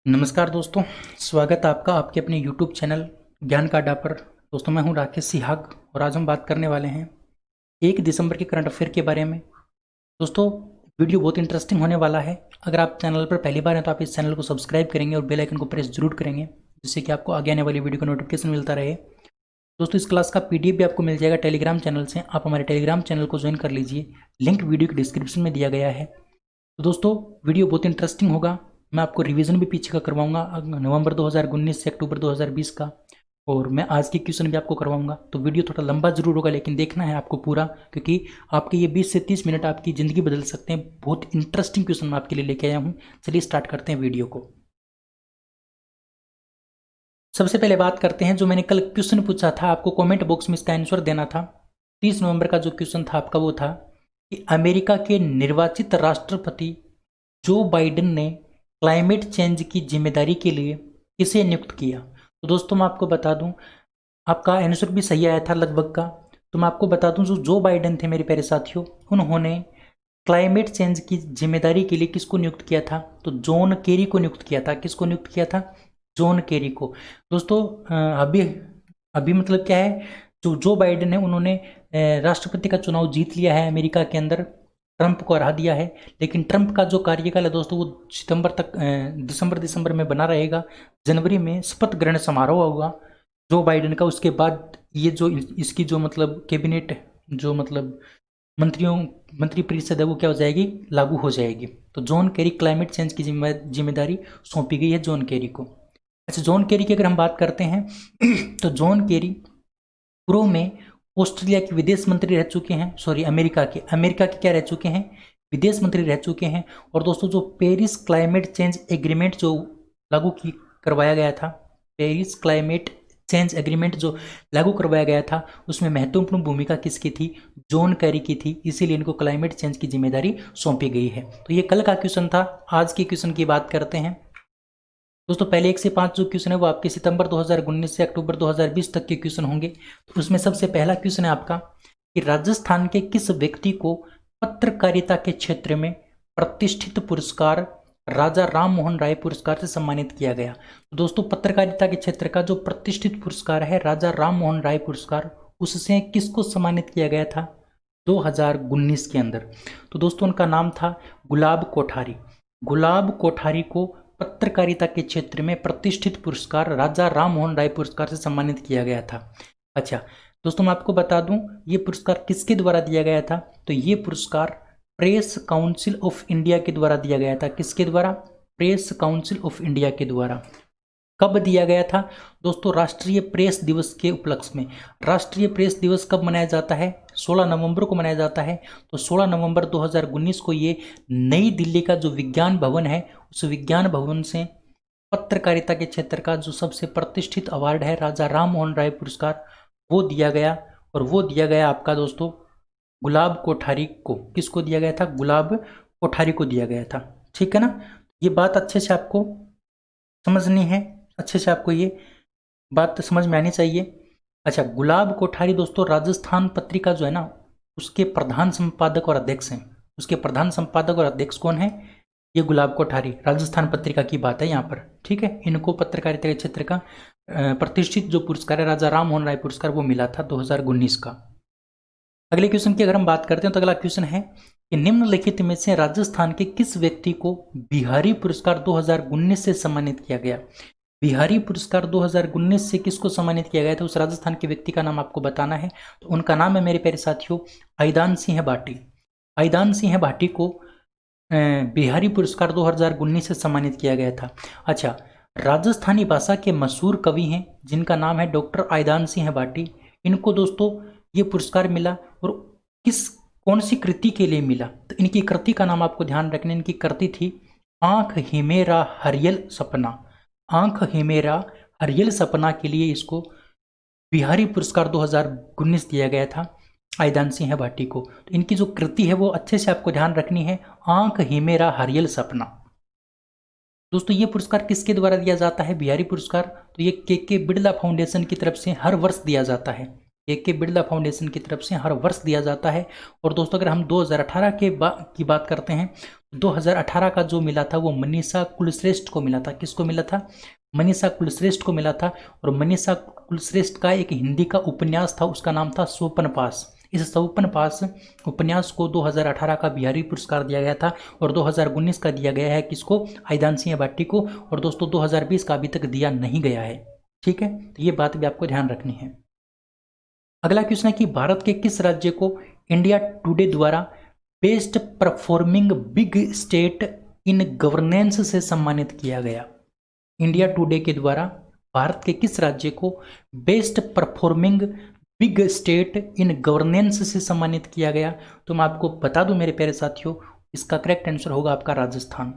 नमस्कार दोस्तों, स्वागत है आपका आपके अपने YouTube चैनल ज्ञान का अड्डा पर। दोस्तों, मैं हूं राकेश सिहाग और आज हम बात करने वाले हैं 1 दिसंबर के करंट अफेयर के बारे में। दोस्तों, वीडियो बहुत इंटरेस्टिंग होने वाला है। अगर आप चैनल पर पहली बार हैं तो आप इस चैनल को सब्सक्राइब करेंगे और बेल आइकन को प्रेस जरूर करेंगे, जिससे कि आपको आगे आने वाली वीडियो का नोटिफिकेशन मिलता रहे। दोस्तों, इस क्लास का PDF भी आपको मिल जाएगा टेलीग्राम चैनल से। आप हमारे टेलीग्राम चैनल को ज्वाइन कर लीजिए, लिंक वीडियो के डिस्क्रिप्शन में दिया गया है। तो दोस्तों, वीडियो बहुत इंटरेस्टिंग होगा। मैं आपको रिवीजन भी पीछे का करवाऊंगा, नवंबर 2019 से अक्टूबर 2020 का, और मैं आज के क्वेश्चन भी आपको करवाऊंगा। तो वीडियो थोड़ा लंबा जरूर होगा, लेकिन देखना है आपको पूरा, क्योंकि आपके ये 20 से 30 मिनट आपकी ज़िंदगी बदल सकते हैं। बहुत इंटरेस्टिंग क्वेश्चन मैं आपके लिए लेके आया हूँ। चलिए स्टार्ट करते हैं वीडियो को। सबसे पहले बात करते हैं, जो मैंने कल क्वेश्चन पूछा था, आपको कमेंट बॉक्स में इसका आंसर देना था। 30 नवंबर का जो क्वेश्चन था आपका वो था कि अमेरिका के निर्वाचित राष्ट्रपति जो बाइडेन ने क्लाइमेट चेंज की जिम्मेदारी के लिए किसे नियुक्त किया। तो दोस्तों, मैं आपको बता दूं, आपका आंसर भी सही आया था लगभग का। तो मैं आपको बता दूं, जो बाइडेन थे मेरे प्यारे साथियों, उन्होंने क्लाइमेट चेंज की जिम्मेदारी के लिए किसको नियुक्त किया था? तो जॉन केरी को नियुक्त किया था। किसको नियुक्त किया था? जॉन केरी को। दोस्तों, अभी अभी मतलब क्या है, जो बाइडेन है उन्होंने राष्ट्रपति का चुनाव जीत लिया है अमेरिका के अंदर, ट्रंप को हरा दिया है। लेकिन ट्रंप का जो कार्यकाल है दोस्तों, वो सितंबर तक दिसंबर में बना रहेगा। जनवरी में शपथ ग्रहण समारोह होगा जो बाइडेन का। उसके बाद ये जो इसकी जो मतलब कैबिनेट, जो मतलब मंत्री परिषद है, वो क्या हो जाएगी? लागू हो जाएगी। तो जॉन केरी, क्लाइमेट चेंज की जिम्मेदारी सौंपी गई है जॉन केरी को। अच्छा, जॉन केरी की अगर हम बात करते हैं तो जॉन केरी पूर्व में ऑस्ट्रेलिया के विदेश मंत्री रह चुके हैं। सॉरी, अमेरिका के क्या रह चुके हैं? विदेश मंत्री रह चुके हैं। और दोस्तों, जो पेरिस क्लाइमेट चेंज एग्रीमेंट जो लागू करवाया गया था, पेरिस क्लाइमेट चेंज एग्रीमेंट जो लागू करवाया गया था, उसमें महत्वपूर्ण भूमिका किसकी थी? जॉन केरी की थी। इसीलिए इनको क्लाइमेट चेंज की जिम्मेदारी सौंपी गई है। तो ये कल का क्वेश्चन था। आज के क्वेश्चन की बात करते हैं। दोस्तों, पहले 1 से 5 जो क्वेश्चन है वो आपके सितंबर 2019 से अक्टूबर 2020 तक के क्वेश्चन होंगे। तो उसमें सबसे पहला क्वेश्चन है आपका कि राजस्थान के किस व्यक्ति को पत्रकारिता के क्षेत्र में प्रतिष्ठित पुरस्कार राजा राम मोहन राय पुरस्कार से सम्मानित किया गया? तो दोस्तों, पत्रकारिता के क्षेत्र का जो प्रतिष्ठित पुरस्कार है राजा राम मोहन राय पुरस्कार, उससे किसको सम्मानित किया गया था 2019 के अंदर? तो दोस्तों, उनका नाम था गुलाब कोठारी। गुलाब कोठारी को पत्रकारिता के क्षेत्र में प्रतिष्ठित पुरस्कार राजा राम मोहन राय पुरस्कार से सम्मानित किया गया था। अच्छा दोस्तों, मैं आपको बता दूं, ये पुरस्कार किसके द्वारा दिया गया था? तो ये पुरस्कार प्रेस काउंसिल ऑफ इंडिया के द्वारा दिया गया था। किसके द्वारा? प्रेस काउंसिल ऑफ इंडिया के द्वारा। कब दिया गया था दोस्तों? राष्ट्रीय प्रेस दिवस के उपलक्ष्य में। राष्ट्रीय प्रेस दिवस कब मनाया जाता है? 16 नवंबर को मनाया जाता है। तो 16 नवंबर 2019 को ये नई दिल्ली का जो विज्ञान भवन है, उस विज्ञान भवन से पत्रकारिता के क्षेत्र का जो सबसे प्रतिष्ठित अवार्ड है राजा राम मोहन राय पुरस्कार, वो दिया गया। और वो दिया गया आपका दोस्तों गुलाब कोठारी को। किसको दिया गया था? गुलाब कोठारी को दिया गया था। ठीक है ना? ये बात अच्छे से आपको समझनी है, अच्छे से आपको ये बात समझ में आनी चाहिए। अच्छा, गुलाब कोठारी दोस्तों राजस्थान पत्रिका जो है ना, उसके प्रधान संपादक और अध्यक्ष हैं। उसके प्रधान संपादक और अध्यक्ष कौन है? ये गुलाब कोठारी। राजस्थान पत्रिका की बात है यहाँ पर। ठीक है, इनको पत्रकारिता के क्षेत्र का प्रतिष्ठित जो पुरस्कार है राजा राम मोहन राय पुरस्कार, वो मिला था 2019 का। अगले क्वेश्चन की अगर हम बात करते हैं तो अगला क्वेश्चन है कि निम्नलिखित में से राजस्थान के किस व्यक्ति को बिहारी पुरस्कार 2019 से सम्मानित किया गया? बिहारी पुरस्कार 2019 से किसको सम्मानित किया गया था? उस राजस्थान के व्यक्ति का नाम आपको बताना है। तो उनका नाम है मेरे प्यारे साथियों आइदान सिंह भाटी। आइदान सिंह भाटी को बिहारी पुरस्कार 2019 से सम्मानित किया गया था। अच्छा, राजस्थानी भाषा के मशहूर कवि हैं जिनका नाम है डॉक्टर आइदान सिंह भाटी। इनको दोस्तों ये पुरस्कार मिला, और कौन सी कृति के लिए मिला? तो इनकी कृति का नाम आपको ध्यान रखना। इनकी कृति थी आंख ही मेरा हरियल सपना। आंख ही मेरा हरियल सपना के लिए इसको बिहारी पुरस्कार 2019 दिया गया था आइदान सिंह भाटी को। तो इनकी जो कृति है वो अच्छे से आपको ध्यान रखनी है, आंख ही मेरा हरियल सपना। दोस्तों, ये पुरस्कार किसके द्वारा दिया जाता है बिहारी पुरस्कार? तो ये के बिड़ला फाउंडेशन की तरफ से हर वर्ष दिया जाता है। के बिड़ला फाउंडेशन की तरफ से हर वर्ष दिया जाता है। और दोस्तों, अगर हम 2018 की बात करते हैं 2018 का जो मिला था वो मनीषा कुलश्रेष्ठ को मिला था। किसको मिला था? मनीषा कुलश्रेष्ठ को मिला था। और मनीषा कुलश्रेष्ठ का एक हिंदी का उपन्यास था, उसका नाम था स्वप्नपाश। इस स्वप्नपाश उपन्यास को 2018 का बिहारी पुरस्कार दिया गया था और 2019 का दिया गया है किसको? आइदानसिंह बाटी को। और दोस्तों 2020 का अभी तक दिया नहीं गया है। ठीक है, तो ये बात भी आपको ध्यान रखनी है। अगला क्वेश्चन है कि भारत के किस राज्य को इंडिया टुडे द्वारा best performing big state in governance से सम्मानित किया गया? इंडिया टुडे के द्वारा भारत के किस राज्य को best performing big state in governance से सम्मानित किया गया? तो मैं आपको बता दूं मेरे प्यारे साथियों, इसका करेक्ट आंसर होगा आपका राजस्थान।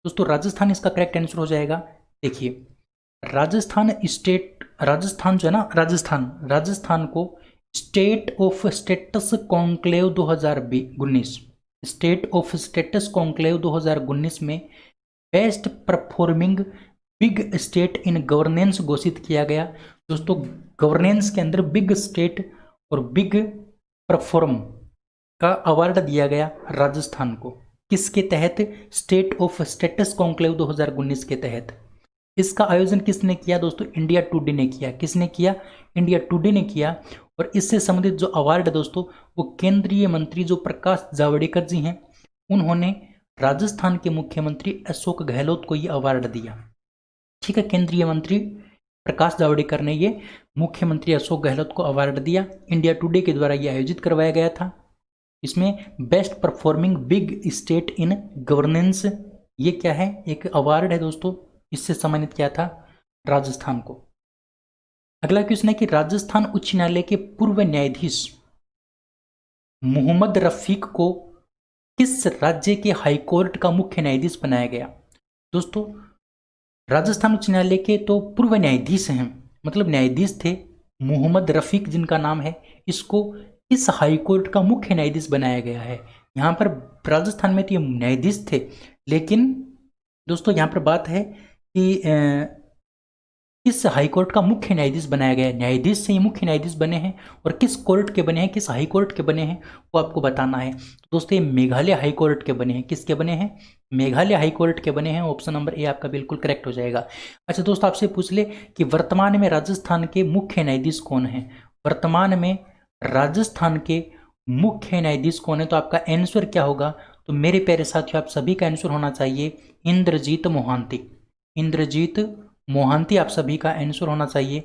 दोस्तों राजस्थान इसका करेक्ट आंसर हो जाएगा। देखिए राजस्थान जो है ना, राजस्थान को state of status conclave 2019 state of status conclave 2019 में best performing big state in governance घोषित किया गया। दोस्तों गवर्नेंस के अंदर बिग स्टेट और बिग परफॉर्म का अवार्ड दिया गया राजस्थान को। किसके तहत? स्टेट ऑफ स्टेटस कॉन्क्लेव 2019 के तहत। इसका आयोजन किसने किया दोस्तों? इंडिया टुडे ने किया। किसने किया? इंडिया टुडे ने किया। और इससे संबंधित जो अवार्ड है दोस्तों, वो केंद्रीय मंत्री जो प्रकाश जावड़ेकर जी हैं, उन्होंने राजस्थान के मुख्यमंत्री अशोक गहलोत को ये अवार्ड दिया। ठीक है, केंद्रीय मंत्री प्रकाश जावड़ेकर ने ये मुख्यमंत्री अशोक गहलोत को अवार्ड दिया। इंडिया टुडे के द्वारा ये आयोजित करवाया गया था। इसमें best performing big state in governance, ये क्या है? एक अवार्ड है दोस्तों, इससे सम्मानित किया था राजस्थान को। अगला क्वेश्चन है कि राजस्थान उच्च न्यायालय के पूर्व न्यायाधीश मोहम्मद रफीक को किस राज्य के हाईकोर्ट का मुख्य न्यायाधीश बनाया गया? दोस्तों राजस्थान उच्च न्यायालय के तो पूर्व न्यायाधीश हैं, मतलब न्यायाधीश थे मोहम्मद रफीक जिनका नाम है, इसको किस हाईकोर्ट का मुख्य न्यायाधीश बनाया गया है? यहाँ पर राजस्थान में तो ये न्यायाधीश थे, लेकिन दोस्तों यहाँ पर बात है कि किस हाईकोर्ट का मुख्य न्यायाधीश बनाया गया है। न्यायाधीश से ये मुख्य न्यायाधीश बने हैं और किस कोर्ट के बने हैं, किस हाई कोर्ट के बने हैं, वो आपको बताना है। तो दोस्तों ये मेघालय हाई कोर्ट के बने हैं। किसके बने हैं? मेघालय हाई कोर्ट के बने हैं। ऑप्शन नंबर ए आपका बिल्कुल करेक्ट हो जाएगा। अच्छा दोस्तों आपसे पूछ ले कि वर्तमान में राजस्थान के मुख्य न्यायाधीश कौन है? वर्तमान में राजस्थान के मुख्य न्यायाधीश कौन है? तो आपका आंसर क्या होगा? तो मेरे प्यारे साथियों आप सभी का आंसर होना चाहिए इंद्रजीत मोहांती। इंद्रजीत मोहांती आप सभी का आंसर होना चाहिए,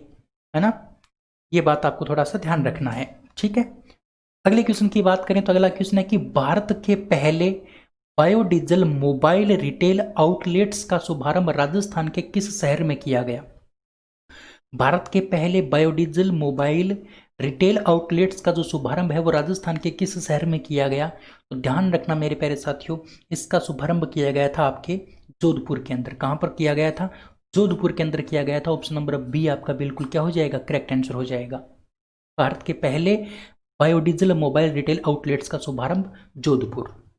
है ना? ये बात आपको थोड़ा सा ध्यान रखना है। ठीक है, अगले क्वेश्चन की बात करें तो अगला क्वेश्चन है कि भारत के पहले बायोडीजल मोबाइल रिटेल आउटलेट्स का शुभारंभ राजस्थान के किस शहर में किया गया? भारत के पहले बायोडीजल मोबाइल रिटेल आउटलेट्स का जो शुभारंभ है वो राजस्थान के किस शहर में किया गया? तो ध्यान रखना मेरे प्यारे साथियों, इसका शुभारंभ किया गया था आपके जोधपुर के अंदर। कहाँ पर किया गया था? जोधपुर के अंदर किया गया था। ऑप्शन नंबर बी आपका बिल्कुल क्या हो जाएगा? करेक्ट आंसर हो जाएगा। भारत के पहले बायोडीजल मोबाइल रिटेल आउटलेट्स का शुभारंभ जोधपुर।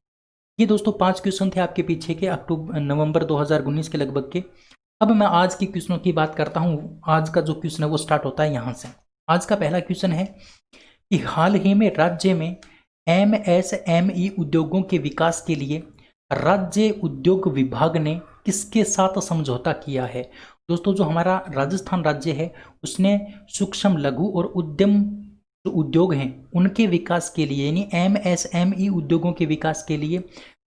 ये दोस्तों 5 क्वेश्चन थे आपके पीछे के नवंबर 2019 के लगभग के। अब मैं आज के क्वेश्चनों की बात करता हूँ। आज का जो क्वेश्चन है वो स्टार्ट होता है यहाँ से। आज का पहला क्वेश्चन है कि हाल ही में राज्य में MSME उद्योगों के विकास के लिए राज्य उद्योग विभाग ने किसके साथ समझौता किया है? दोस्तों जो हमारा राजस्थान राज्य है उसने सूक्ष्म लघु और उद्यम जो उद्योग हैं उनके विकास के लिए, यानी MSME उद्योगों के विकास के लिए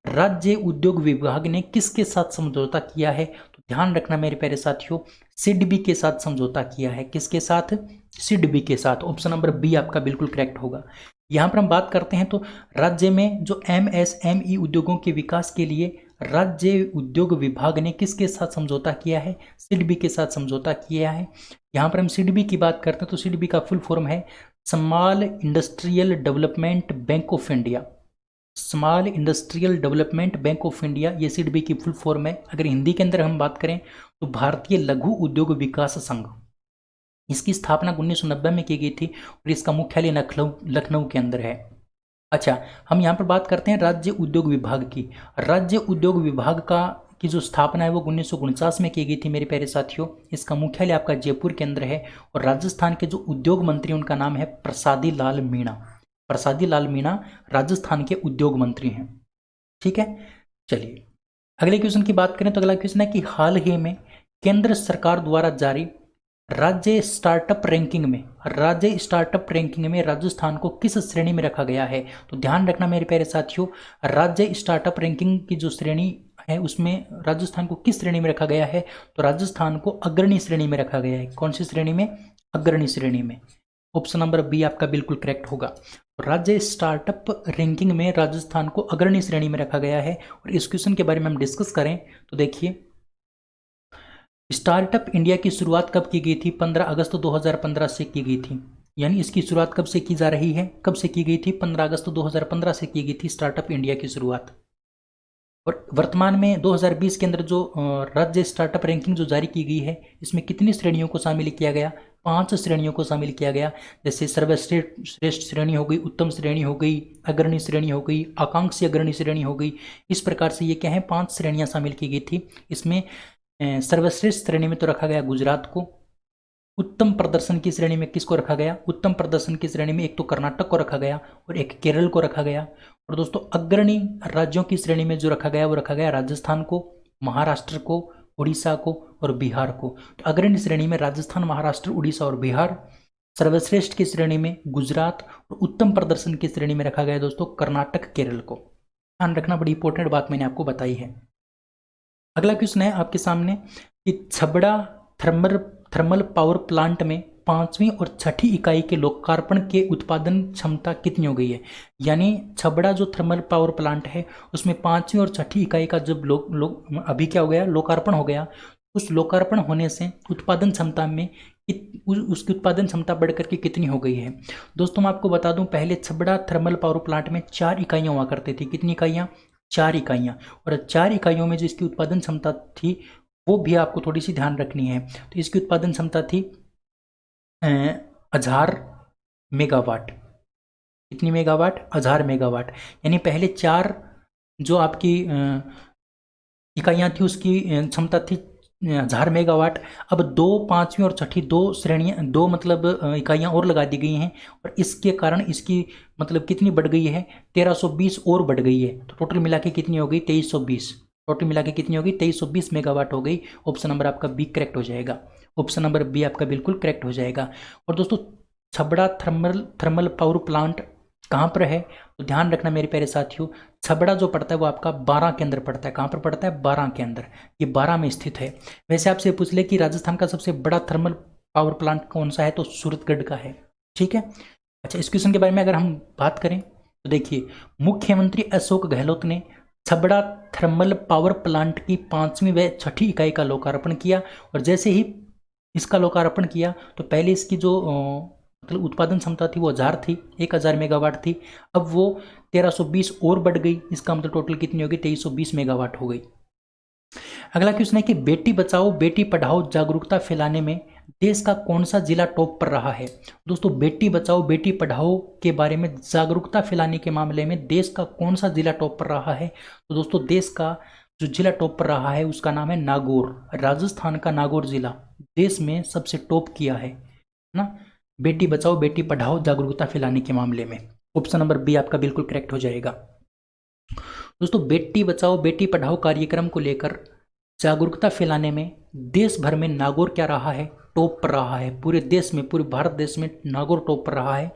राज्य उद्योग विभाग ने किसके साथ समझौता किया है? तो ध्यान रखना मेरे प्यारे साथियों, सिडबी के साथ समझौता किया है। किसके साथ? सिडबी के साथ। ऑप्शन नंबर बी आपका बिल्कुल करेक्ट होगा। यहाँ पर हम बात करते हैं तो राज्य में जो MSME उद्योगों के विकास के लिए राज्य उद्योग विभाग ने किसके साथ समझौता किया है? सिडबी के साथ समझौता किया है। यहाँ पर हम सिडबी की बात करते हैं तो सिडबी का फुल फॉर्म है small industrial development bank of India. Small industrial development bank of India, ये सिडबी की फुल फॉर्म है। अगर हिंदी के अंदर हम बात करें तो भारतीय लघु उद्योग विकास संघ। इसकी स्थापना 1990 में की गई थी और इसका मुख्यालय लखनऊ के अंदर है। अच्छा, हम यहाँ पर बात करते हैं राज्य उद्योग विभाग की। राज्य उद्योग विभाग की जो स्थापना है वो 1949 में की गई थी मेरे प्यारे साथियों। इसका मुख्यालय आपका जयपुर के अंदर है और राजस्थान के जो उद्योग मंत्री उनका नाम है प्रसादी लाल मीणा। प्रसादी लाल मीणा राजस्थान के उद्योग मंत्री हैं। ठीक है, चलिए अगले क्वेश्चन की बात करें तो अगला क्वेश्चन है कि हाल ही में केंद्र सरकार द्वारा जारी राज्य स्टार्टअप रैंकिंग में राजस्थान को किस श्रेणी में रखा गया है। तो ध्यान रखना मेरे प्यारे साथियों, राज्य स्टार्टअप रैंकिंग की जो श्रेणी है उसमें राजस्थान को किस श्रेणी में रखा गया है। तो राजस्थान को अग्रणी श्रेणी में रखा गया है। कौन सी श्रेणी में? अग्रणी श्रेणी में। ऑप्शन नंबर बी आपका बिल्कुल करेक्ट होगा। राज्य स्टार्टअप रैंकिंग में राजस्थान को अग्रणी श्रेणी में रखा गया है। और इस क्वेश्चन के बारे में हम डिस्कस करें तो देखिए, स्टार्टअप इंडिया की शुरुआत कब की गई थी? 15 अगस्त 2015 से की गई थी। यानी इसकी शुरुआत कब से की जा रही है? कब से की गई थी? 15 अगस्त 2015 से की गई थी स्टार्टअप इंडिया की शुरुआत। और वर्तमान में 2020 के अंदर जो राज्य स्टार्टअप रैंकिंग जो जारी की गई है, इसमें कितनी श्रेणियों को शामिल किया गया? 5 श्रेणियों को शामिल किया गया। जैसे सर्वश्रेष्ठ श्रेणी हो गई, उत्तम श्रेणी हो गई, अग्रणी श्रेणी हो गई, आकांक्षी अग्रणी श्रेणी हो गई। इस प्रकार से ये क्या है, 5 श्रेणियां शामिल की गई थी। इसमें सर्वश्रेष्ठ श्रेणी में तो रखा गया गुजरात को। उत्तम प्रदर्शन की श्रेणी में किसको रखा गया? उत्तम प्रदर्शन की श्रेणी में एक तो कर्नाटक को रखा गया और एक केरल को रखा गया। और दोस्तों अग्रणी राज्यों की श्रेणी में जो रखा गया वो रखा गया राजस्थान को, महाराष्ट्र को, उड़ीसा को और बिहार को। तो अग्रणी श्रेणी में राजस्थान, महाराष्ट्र, उड़ीसा और बिहार। सर्वश्रेष्ठ की श्रेणी में गुजरात और उत्तम प्रदर्शन की श्रेणी में रखा गया दोस्तों कर्नाटक, केरल को। ध्यान रखना, बड़ी इंपॉर्टेंट बात मैंने आपको बताई है। अगला क्वेश्चन है आपके सामने कि छबड़ा थर्मल पावर प्लांट में 5वीं और 6ठी इकाई के लोकार्पण के उत्पादन क्षमता कितनी हो गई है। यानी छबड़ा जो थर्मल पावर प्लांट है उसमें 5वीं और 6ठी इकाई का जब अभी क्या हो गया, लोकार्पण हो गया। उस लोकार्पण होने से उत्पादन क्षमता में उसकी उत्पादन क्षमता बढ़कर के कितनी हो गई है। दोस्तों मैं आपको बता दूं, पहले छबड़ा थर्मल पावर प्लांट में 4 इकाइयाँ हुआ करती थी। कितनी इकाइयाँ? 4 इकाइयाँ। और 4 इकाइयों में जो इसकी उत्पादन क्षमता थी वो भी आपको थोड़ी सी ध्यान रखनी है। तो इसकी उत्पादन क्षमता थी 1000 मेगावाट। कितनी मेगावाट? 1000 मेगावाट। यानी पहले 4 जो आपकी इकाइयाँ थी उसकी क्षमता थी 1000 मेगावाट। अब 2, 5वीं और 6ठी 2 श्रेणियाँ, 2 मतलब इकाइयाँ और लगा दी गई हैं। और इसके कारण इसकी मतलब कितनी बढ़ गई है? 1320 और बढ़ गई है। तो टोटल मिला के कितनी हो गई? 2320। टोटल मिला के कितनी होगी? 2320 मेगावाट हो गई। ऑप्शन नंबर आपका बी करेक्ट हो जाएगा। ऑप्शन नंबर बी आपका बिल्कुल करेक्ट हो जाएगा। और दोस्तों छबड़ा थर्मल पावर प्लांट कहाँ पर है? तो ध्यान रखना मेरे प्यारे साथियों, छबड़ा जो पड़ता है वो आपका 12 के अंदर पड़ता है। कहाँ पर पड़ता है? 12 के अंदर। ये 12 में स्थित है। वैसे आपसे पूछ ले कि राजस्थान का सबसे बड़ा थर्मल पावर प्लांट कौन सा है, तो सूरतगढ़ का है। ठीक है। अच्छा, इस क्वेश्चन के बारे में अगर हम बात करें तो देखिए, मुख्यमंत्री अशोक गहलोत ने छबड़ा थर्मल पावर प्लांट की 5वीं व 6ठी इकाई का लोकार्पण किया। और जैसे ही इसका लोकार्पण किया तो पहले इसकी जो मतलब उत्पादन क्षमता थी वो 1000 थी, 1000 मेगावाट थी। अब वो 1320 और बढ़ गई। इसका मतलब टोटल कितनी होगी? 2320 मेगावाट हो गई। अगला क्वेश्चन है कि बेटी बचाओ बेटी पढ़ाओ जागरूकता फैलाने में देश का कौन सा जिला टॉप पर रहा है। दोस्तों बेटी बचाओ बेटी पढ़ाओ के बारे में जागरूकता फैलाने के मामले में देश का कौन सा जिला टॉप पर रहा है। तो दोस्तों देश का जो जिला टॉप पर रहा है उसका नाम है नागौर। राजस्थान का नागौर जिला देश में सबसे टॉप किया है ना, बेटी बचाओ बेटी पढ़ाओ जागरूकता फैलाने के मामले में। ऑप्शन नंबर बी आपका बिल्कुल करेक्ट हो जाएगा। दोस्तों बेटी बचाओ बेटी पढ़ाओ कार्यक्रम को लेकर जागरूकता फैलाने में देश भर में नागौर क्या रहा है? टॉप पर रहा है। पूरे देश में, पूरे भारत देश में नागौर टॉप पर रहा है।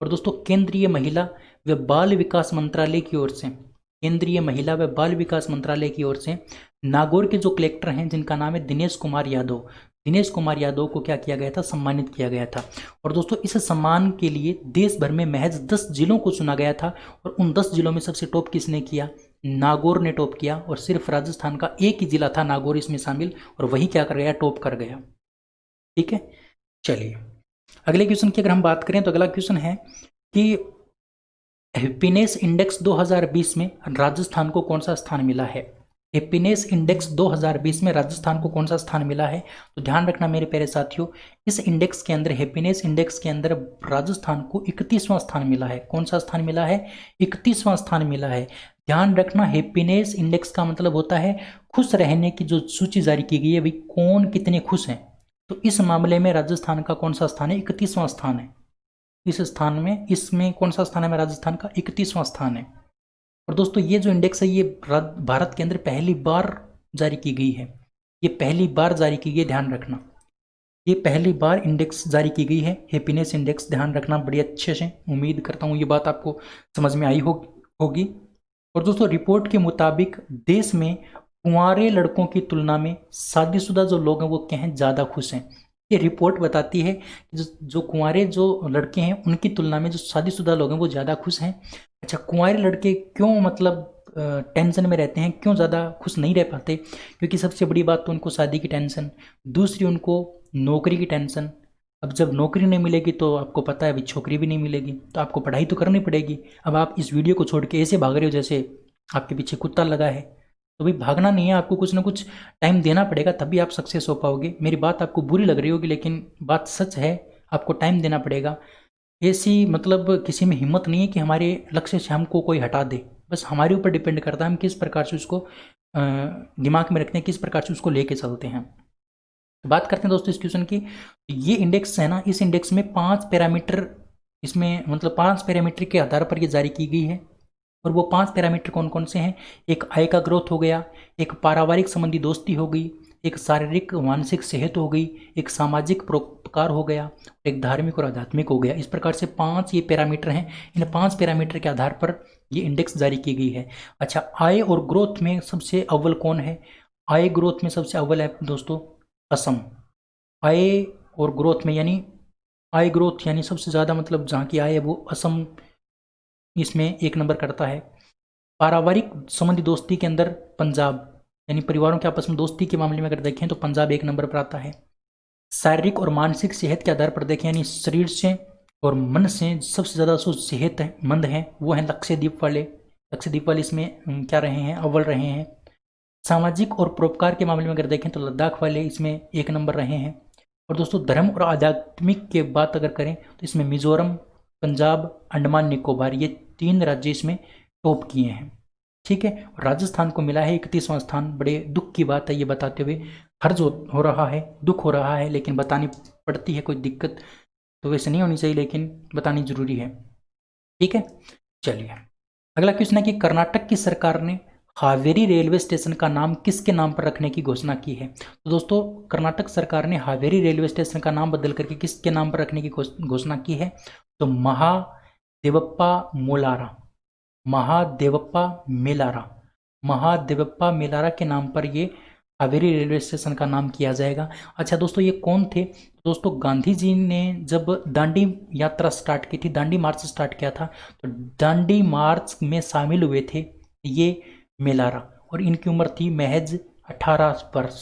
और दोस्तों केंद्रीय महिला व बाल विकास मंत्रालय की ओर से, केंद्रीय महिला व बाल विकास मंत्रालय की ओर से नागौर के जो कलेक्टर हैं जिनका नाम है दिनेश कुमार यादव, दिनेश कुमार यादव को क्या किया गया था? सम्मानित किया गया था। और दोस्तों इस सम्मान के लिए देश भर में महज 10 जिलों को चुना गया था। और उन 10 जिलों में सबसे टॉप किसने किया? नागौर ने टॉप किया। और सिर्फ राजस्थान का एक ही जिला था नागौर इसमें शामिल, और वही क्या कर गया? टॉप कर गया। ठीक है। चलिए अगले क्वेश्चन की अगर हम बात करें तो अगला क्वेश्चन है कि हैप्पीनेस इंडेक्स 2020 में राजस्थान को कौन सा स्थान मिला है। हैप्पीनेस इंडेक्स 2020 में राजस्थान को कौन सा स्थान मिला है। तो ध्यान रखना मेरे प्यारे साथियों, इस इंडेक्स के अंदर, हैप्पीनेस इंडेक्स के अंदर राजस्थान को 31वां स्थान मिला है। कौन सा स्थान मिला है? 31वां स्थान मिला है। ध्यान रखना, हैप्पीनेस इंडेक्स का मतलब होता है खुश रहने की जो सूची जारी की गई है, भाई कौन कितने खुश हैं। तो इस मामले में राजस्थान का कौन सा स्थान है? 31वां स्थान है। इस स्थान में, इसमें कौन सा स्थान है? राजस्थान का 31वां स्थान है। और दोस्तों ये जो इंडेक्स है ये भारत के अंदर पहली बार जारी की गई है, ये पहली बार जारी की गई, ध्यान रखना, ये पहली बार इंडेक्स जारी की गई है, हैप्पीनेस इंडेक्स, ध्यान रखना बड़ी अच्छे से। उम्मीद करता हूँ ये बात आपको समझ में आई होगी। और दोस्तों रिपोर्ट के मुताबिक देश में कुंवारे लड़कों की तुलना में शादीशुदा जो लोग हैं वो क्या हैं, ज़्यादा खुश हैं। ये रिपोर्ट बताती है कि जो कुंवारे जो लड़के हैं उनकी तुलना में जो शादीशुदा लोग हैं वो ज़्यादा खुश हैं। अच्छा, कुंवारे लड़के क्यों मतलब टेंशन में रहते हैं, क्यों ज़्यादा खुश नहीं रह पाते? क्योंकि सबसे बड़ी बात तो उनको शादी की टेंशन, दूसरी उनको नौकरी की टेंशन। अब जब नौकरी नहीं मिलेगी तो आपको पता है अभी छोकरी भी नहीं मिलेगी, तो आपको पढ़ाई तो करनी पड़ेगी। अब आप इस वीडियो को छोड़ के ऐसे भाग रहे हो जैसे आपके पीछे कुत्ता लगा है, तो भाई भागना नहीं है, आपको कुछ ना कुछ टाइम देना पड़ेगा, तभी आप सक्सेस हो पाओगे। मेरी बात आपको बुरी लग रही होगी लेकिन बात सच है, आपको टाइम देना पड़ेगा। ऐसी मतलब किसी में हिम्मत नहीं है कि हमारे लक्ष्य से हमको कोई हटा दे, बस हमारे ऊपर डिपेंड करता है हम किस प्रकार से उसको दिमाग में रखते हैं, किस प्रकार से उसको लेके चलते हैं। तो बात करते हैं दोस्तों इस क्वेश्चन की। ये इंडेक्स है ना, इस इंडेक्स में 5 पैरामीटर, इसमें मतलब 5 पैरामीटर के आधार पर ये जारी की गई है। और वो 5 पैरामीटर कौन कौन से हैं? एक आय का ग्रोथ हो गया, एक पारिवारिक संबंधी दोस्ती हो गई, एक शारीरिक मानसिक सेहत हो गई, एक सामाजिक परोपकार हो गया, एक धार्मिक और आध्यात्मिक हो गया। इस प्रकार से 5 ये पैरामीटर हैं। इन 5 पैरामीटर के आधार पर ये इंडेक्स जारी की गई है। अच्छा, आय और ग्रोथ में सबसे अव्वल कौन है? आय ग्रोथ में सबसे अव्वल है दोस्तों असम। आय और ग्रोथ में यानी आय ग्रोथ यानी सबसे ज़्यादा मतलब जहाँ की आय है वो असम इसमें 1 नंबर करता है। पारिवारिक संबंधी दोस्ती के अंदर पंजाब, यानी परिवारों के आपस में दोस्ती के मामले में अगर देखें तो पंजाब 1 नंबर पर आता है। शारीरिक और मानसिक सेहत के आधार पर देखें यानी शरीर से और मन से सबसे ज़्यादा जो सेहतमंद हैं वो हैं लक्षद्वीप वाले। लक्षद्वीप वाले इसमें क्या रहे हैं, अव्वल रहे हैं। सामाजिक और परोपकार के मामले में अगर देखें तो लद्दाख वाले इसमें 1 नंबर रहे हैं। और दोस्तों धर्म और आध्यात्मिक की बात अगर करें तो इसमें मिजोरम, पंजाब, अंडमान निकोबार ये 3 राज्य इसमें टॉप किए हैं। ठीक है, राजस्थान को मिला है 31वां स्थान। बड़े दुख की बात है ये बताते हुए, हर्ज हो रहा है, दुख हो रहा है, लेकिन बतानी पड़ती है। कोई दिक्कत तो वैसे नहीं होनी चाहिए लेकिन बतानी जरूरी है। ठीक है, चलिए अगला क्वेश्चन है कि कर्नाटक की सरकार ने हावेरी रेलवे स्टेशन का नाम किसके नाम पर रखने की घोषणा की है? तो दोस्तों कर्नाटक सरकार ने हावेरी रेलवे स्टेशन का नाम बदल करके किसके नाम पर रखने की घोषणा की है? तो महादेवप्पा मोलारा, महादेवप्पा मेलारा, महादेवप्पा मेलारा के नाम पर ये हावेरी रेलवे स्टेशन का नाम किया जाएगा। अच्छा दोस्तों ये कौन थे? दोस्तों गांधी जी ने जब दांडी यात्रा स्टार्ट की थी, दांडी मार्च स्टार्ट किया था, तो दांडी मार्च में शामिल हुए थे ये मेलारा, और इनकी उम्र थी महज 18 वर्ष।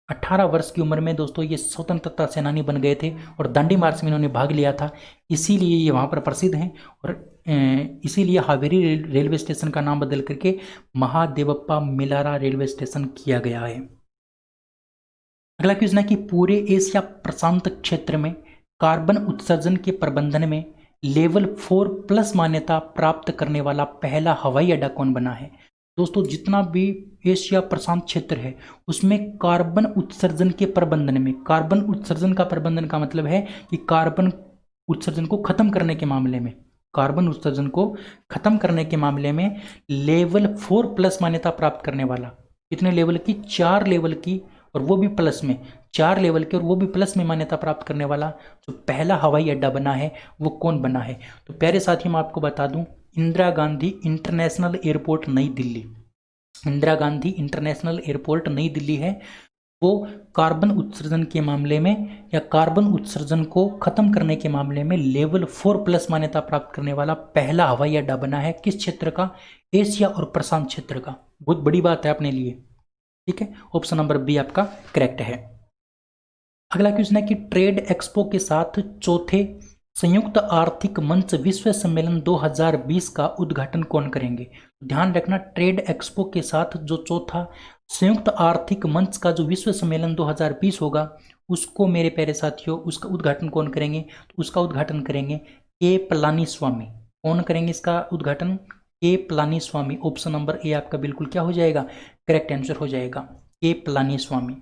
18 वर्ष की उम्र में दोस्तों ये स्वतंत्रता सेनानी बन गए थे और दांडी मार्च में इन्होंने भाग लिया था, इसीलिए ये वहाँ पर प्रसिद्ध हैं। और इसीलिए हावेरी रेलवे स्टेशन का नाम बदल करके महादेवप्पा मेलारा रेलवे स्टेशन किया गया है। अगला क्वेश्चन है कि पूरे एशिया प्रशांत क्षेत्र में कार्बन उत्सर्जन के प्रबंधन में लेवल 4+ मान्यता प्राप्त करने वाला पहला हवाई अड्डा कौन बना है? दोस्तों जितना भी एशिया प्रशांत क्षेत्र है उसमें कार्बन उत्सर्जन के प्रबंधन में, कार्बन उत्सर्जन का प्रबंधन का मतलब है कि कार्बन उत्सर्जन को खत्म करने के मामले में, कार्बन उत्सर्जन को खत्म करने के मामले में लेवल 4+ मान्यता प्राप्त करने वाला, कितने लेवल की? 4 लेवल की, और वो भी प्लस में, 4 लेवल के और वो भी प्लस में मान्यता प्राप्त करने वाला जो पहला हवाई अड्डा बना है वो कौन बना है? तो प्यारे साथी मैं आपको बता दूं, इंदिरा गांधी इंटरनेशनल एयरपोर्ट नई दिल्ली, इंदिरा गांधी इंटरनेशनल एयरपोर्ट नई दिल्ली है। वो कार्बन उत्सर्जन के मामले में या कार्बन उत्सर्जन को खत्म करने के मामले में लेवल 4+ मान्यता प्राप्त करने वाला पहला हवाई अड्डा बना है। किस क्षेत्र का? एशिया और प्रशांत क्षेत्र का। बहुत बड़ी बात है अपने लिए। ठीक है, ऑप्शन नंबर बी आपका करेक्ट है। अगला क्वेश्चन है कि ट्रेड एक्सपो के साथ चौथे संयुक्त आर्थिक मंच विश्व सम्मेलन 2020 का उद्घाटन कौन करेंगे? ध्यान रखना, ट्रेड एक्सपो के साथ जो चौथा संयुक्त आर्थिक मंच का जो विश्व सम्मेलन 2020 होगा उसको मेरे प्यारे साथियों, उसका उद्घाटन कौन करेंगे? तो उसका उद्घाटन करेंगे के पलानीस्वामी। कौन करेंगे इसका उद्घाटन? के पलानीस्वामी। ऑप्शन नंबर ए आपका बिल्कुल क्या हो जाएगा? करेक्ट आंसर हो जाएगा, के पलानीस्वामी।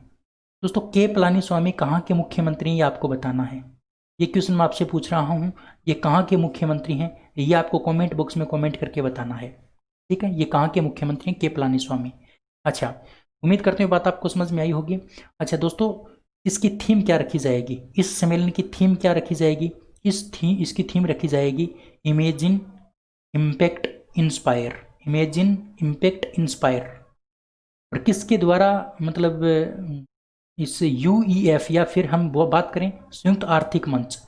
दोस्तों के पलानीस्वामी कहाँ के मुख्यमंत्री हैं ये आपको बताना है। ये क्वेश्चन मैं आपसे पूछ रहा हूँ, ये कहाँ के मुख्यमंत्री हैं ये आपको कमेंट बॉक्स में कमेंट करके बताना है। ठीक है, ये कहाँ के मुख्यमंत्री हैं? के पलानीस्वामी। अच्छा, उम्मीद करते हैं बात आपको समझ में आई होगी। अच्छा दोस्तों, इसकी थीम क्या रखी जाएगी? इस सम्मेलन की थीम क्या रखी जाएगी? इसकी थीम रखी जाएगी imagine impact inspire. Imagine impact inspire. और किसके द्वारा, मतलब इस यूईएफ, या फिर हम वो बात करें संयुक्त आर्थिक मंच।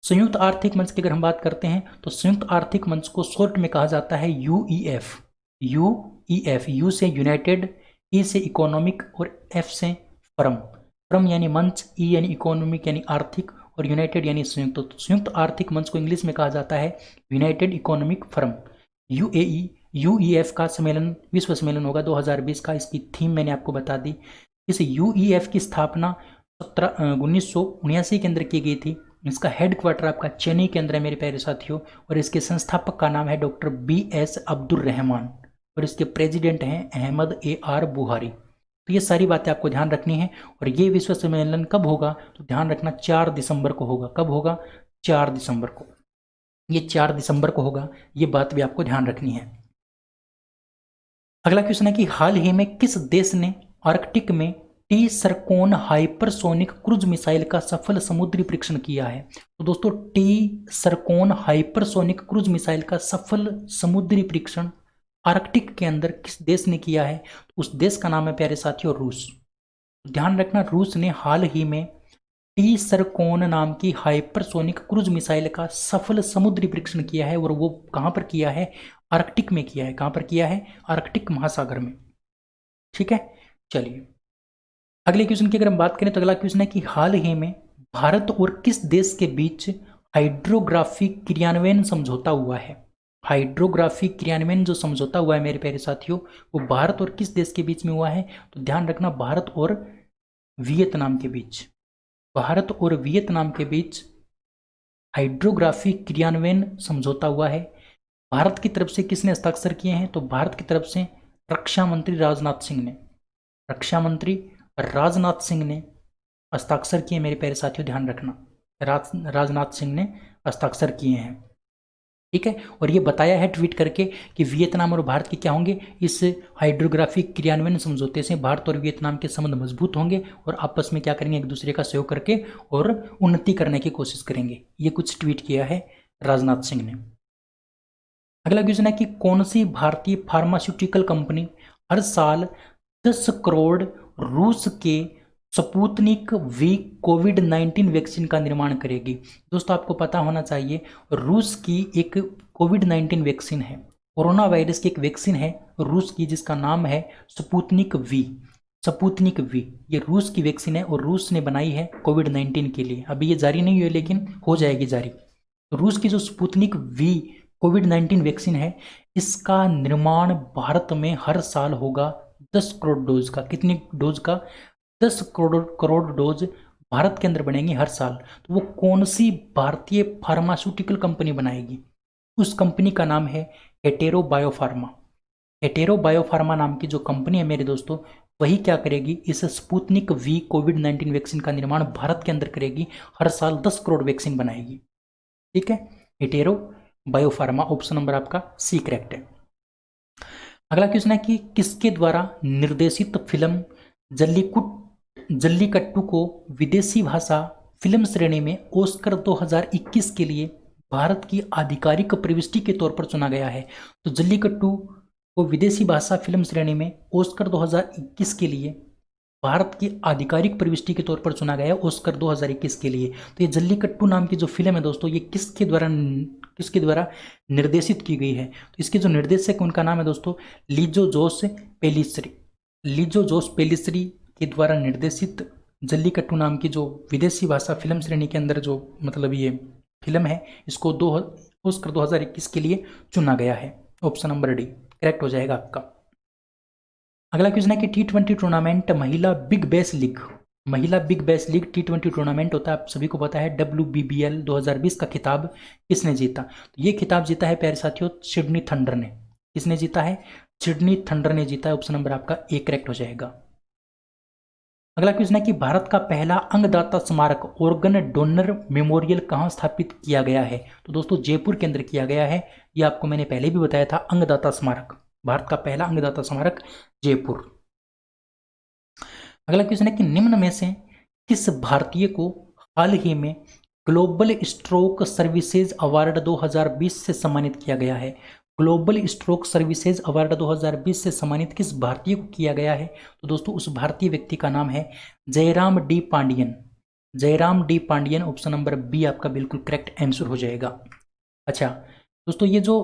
संयुक्त आर्थिक मंच की अगर हम बात करते हैं तो संयुक्त आर्थिक मंच को शॉर्ट में कहा जाता है यूईएफ। यूईएफ, यू से यूनाइटेड, ई से इकोनॉमिक और एफ से फर्म। फर्म यानी मंच, ई यानी इकोनॉमिक यानी आर्थिक, और यूनाइटेड यानी संयुक्त। तो संयुक्त आर्थिक मंच को इंग्लिश में कहा जाता है यूनाइटेड इकोनॉमिक फर्म, यूएई। यूईएफ का सम्मेलन, विश्व सम्मेलन होगा 2020 का। इसकी थीम मैंने आपको बता दी। इस यूईएफ की स्थापना 1979 के अंदर की गई थी। इसका हेडक्वार्टर आपका चेन्नई के अंदर है मेरे प्यारे साथियों, और इसके संस्थापक का नाम है डॉक्टर BS अब्दुल रहमान, और इसके प्रेसिडेंट हैं अहमद AR बुहारी। तो ये सारी बातें आपको ध्यान रखनी है। और ये विश्व सम्मेलन कब होगा? तो ध्यान रखना 4 दिसंबर को होगा। कब होगा? 4 दिसंबर को। ये 4 दिसंबर को होगा, ये बात भी आपको ध्यान रखनी है। अगला क्वेश्चन है कि हाल ही में किस देश ने आर्कटिक में टी सरकोन हाइपरसोनिक क्रूज मिसाइल का सफल समुद्री परीक्षण किया है? तो दोस्तों, टी सरकोन हाइपरसोनिक क्रूज मिसाइल का सफल समुद्री परीक्षण आर्कटिक के अंदर किस देश ने किया है? तो उस देश का नाम है प्यारे साथियों रूस। ध्यान रखना, रूस ने हाल ही में टी सरकोन नाम की हाइपरसोनिक क्रूज मिसाइल का सफल समुद्री परीक्षण किया है, और वो कहां पर किया है? आर्कटिक में किया है। कहां पर किया है? आर्कटिक महासागर में। ठीक है, चलिए अगले क्वेश्चन की अगर हम बात करें तो अगला क्वेश्चन है कि हाल ही में भारत और किस देश के बीच हाइड्रोग्राफिक क्रियान्वयन समझौता हुआ है? हाइड्रोग्राफिक क्रियान्वयन जो समझौता हुआ है मेरे प्यारे साथियों, वो भारत और किस देश के बीच में हुआ है? तो ध्यान रखना, भारत और वियतनाम के बीच। भारत और वियतनाम के बीच हाइड्रोग्राफिक क्रियान्वयन समझौता हुआ है। भारत की तरफ से किसने हस्ताक्षर किए हैं? तो भारत की तरफ से रक्षा मंत्री राजनाथ सिंह ने, रक्षा मंत्री राजनाथ सिंह ने हस्ताक्षर किए मेरे प्यारे साथियों, ध्यान रखना, राजनाथ सिंह ने हस्ताक्षर किए हैं। ठीक है, और ये बताया है ट्वीट करके कि वियतनाम और भारत के क्या होंगे, इस हाइड्रोग्राफिक क्रियान्वयन समझौते से भारत और वियतनाम के संबंध मजबूत होंगे और आपस में क्या करेंगे, एक दूसरे का सहयोग करके और उन्नति करने की कोशिश करेंगे। ये कुछ ट्वीट किया है राजनाथ सिंह ने। अगला क्वेश्चन है कि कौन सी भारतीय फार्मास्यूटिकल कंपनी हर साल 10 करोड़ रूस के स्पुतनिक वी कोविड-19 वैक्सीन का निर्माण करेगी? दोस्तों, आपको पता होना चाहिए रूस की एक कोविड-19 वैक्सीन है, कोरोना वायरस की एक वैक्सीन है रूस की, जिसका नाम है स्पुतनिक वी। स्पुतनिक वी ये रूस की वैक्सीन है और रूस ने बनाई है कोविड-19 के लिए। अभी ये जारी नहीं हुई है लेकिन हो जाएगी जारी। रूस की जो स्पुतनिक वी कोविड-19 वैक्सीन है, इसका निर्माण भारत में हर साल होगा 10 करोड़ डोज का। कितनी डोज का? 10 करोड़ डोज भारत के अंदर बनेंगी हर साल। तो वो कौन सी भारतीय फार्मास्यूटिकल कंपनी बनाएगी? उस कंपनी का नाम है हेटेरो बायोफार्मा। हेटेरो बायोफार्मा नाम की जो कंपनी है मेरे दोस्तों, वही क्या करेगी, इस स्पुतनिक वी कोविड-19 वैक्सीन का निर्माण भारत के अंदर करेगी, हर साल 10 करोड़ वैक्सीन बनाएगी। ठीक है, हेटेरो बायोफार्मा, ऑप्शन नंबर आपका सी करेक्ट है। अगला क्वेश्चन है कि किसके द्वारा निर्देशित फिल्म जल्लीकट्टू को विदेशी भाषा फिल्म श्रेणी में ऑस्कर 2021 के लिए भारत की आधिकारिक प्रविष्टि के तौर पर चुना गया है? तो जल्लीकट्टू को विदेशी भाषा फिल्म श्रेणी में ऑस्कर 2021 के लिए भारत की आधिकारिक प्रविष्टि के तौर पर चुना गया है ऑस्कर 2021 के लिए। तो ये जल्लीकट्टू नाम की जो फिल्म है दोस्तों, ये किसके द्वारा निर्देशित की गई है? तो इसके जो निर्देशक है उनका नाम है दोस्तों लिजो जोस पेलिस्री। लिजो जोस पेलिस्री के द्वारा निर्देशित जल्लीकट्टू नाम की जो विदेशी भाषा फिल्म श्रेणी के अंदर जो मतलब ये फिल्म है, इसको ऑस्कर 2021 के लिए चुना गया है। ऑप्शन नंबर डी करेक्ट हो जाएगा आपका। अगला क्वेश्चन है कि T20 टूर्नामेंट महिला big bash league T20 tournament होता है, आप सभी को पता है। WBBL 2020 का खिताब किसने जीता? तो ये खिताब जीता है प्यारे साथियों सिडनी थंडर ने। किसने जीता है? सिडनी थंडर ने जीता है। ऑप्शन नंबर आपका ए करेक्ट हो जाएगा। अगला क्वेश्चन है कि भारत का पहला अंगदाता स्मारक ऑर्गन डोनर मेमोरियल कहाँ स्थापित किया गया है? तो दोस्तों जयपुर के अंदर किया गया है। ये आपको मैंने पहले भी बताया था, अंगदाता स्मारक भारत का पहला अंगदाता स्मारक जयपुर। अगला क्वेश्चन है कि निम्न में से किस भारतीय को हाल ही में ग्लोबल स्ट्रोक सर्विसेज अवार्ड 2020 से सम्मानित किया गया है? ग्लोबल स्ट्रोक सर्विसेज अवार्ड 2020 से सम्मानित किस भारतीय को किया गया है? तो दोस्तों उस भारतीय व्यक्ति का नाम है Jayram D Pandian. Jayram D Pandian, option number B आपका बिल्कुल करेक्ट आंसर हो जाएगा। अच्छा दोस्तों, ये जो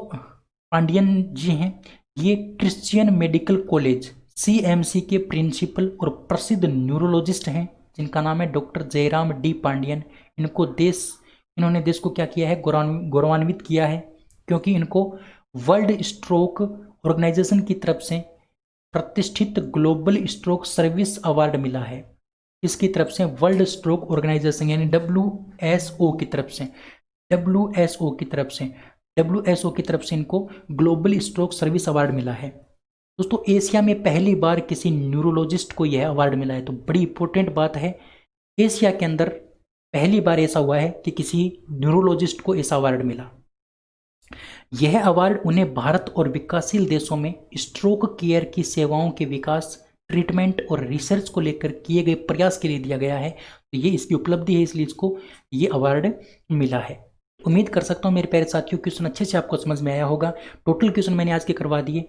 पांडियन जी हैं ये क्रिश्चियन मेडिकल कॉलेज CMC के प्रिंसिपल और प्रसिद्ध न्यूरोलॉजिस्ट हैं जिनका नाम है डॉक्टर जयराम डी पांडियन। इन्होंने देश को क्या किया है, गौरवान्वित किया है, क्योंकि इनको वर्ल्ड स्ट्रोक ऑर्गेनाइजेशन की तरफ से प्रतिष्ठित ग्लोबल स्ट्रोक सर्विस अवार्ड मिला है। इसकी तरफ से वर्ल्ड स्ट्रोक ऑर्गेनाइजेशन यानी WSO की तरफ से WSO की तरफ से इनको ग्लोबल स्ट्रोक सर्विस अवार्ड मिला है। दोस्तों एशिया में पहली बार किसी न्यूरोलॉजिस्ट को यह अवार्ड मिला है, तो बड़ी इंपॉर्टेंट बात है। एशिया के अंदर पहली बार ऐसा हुआ है कि किसी न्यूरोलॉजिस्ट को ऐसा अवार्ड मिला। यह अवार्ड उन्हें भारत और विकासशील देशों में स्ट्रोक केयर की सेवाओं के विकास, ट्रीटमेंट और रिसर्च को लेकर किए गए प्रयास के लिए दिया गया है। तो ये इसकी उपलब्धि है, इसलिए इसको ये अवार्ड मिला है। उम्मीद कर सकता हूँ मेरे प्यारे साथियों क्वेश्चन अच्छे से आपको समझ में आया होगा। टोटल क्वेश्चन मैंने आज के करवा दिए।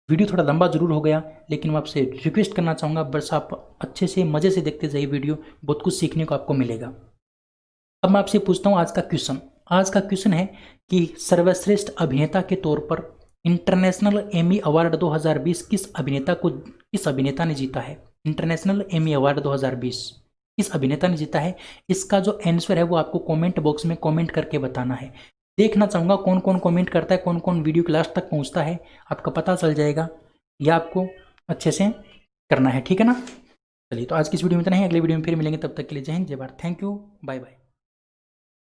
वीडियो थोड़ा लंबा जरूर हो गया, लेकिन मैं आपसे रिक्वेस्ट करना चाहूँगा बस आप अच्छे से मज़े से देखते जाइए वीडियो, बहुत कुछ सीखने को आपको मिलेगा। अब मैं आपसे पूछता हूँ आज का क्वेश्चन है कि सर्वश्रेष्ठ अभिनेता के तौर पर इंटरनेशनल एमी अवार्ड 2020 किस अभिनेता ने जीता है? इंटरनेशनल एमी अवार्ड 2020 किस अभिनेता ने जीता है? इसका जो आंसर है वो आपको कमेंट बॉक्स में कमेंट करके बताना है। देखना चाहूँगा कौन कौन कमेंट करता है, कौन कौन वीडियो के लास्ट तक पहुँचता है, आपका पता चल जाएगा। यह आपको अच्छे से करना है, ठीक है ना। चलिए तो आज की इस वीडियो में इतना ही, अगले वीडियो में फिर मिलेंगे, तब तक के लिए जय हिंद जय Bharat, thank you, bye bye.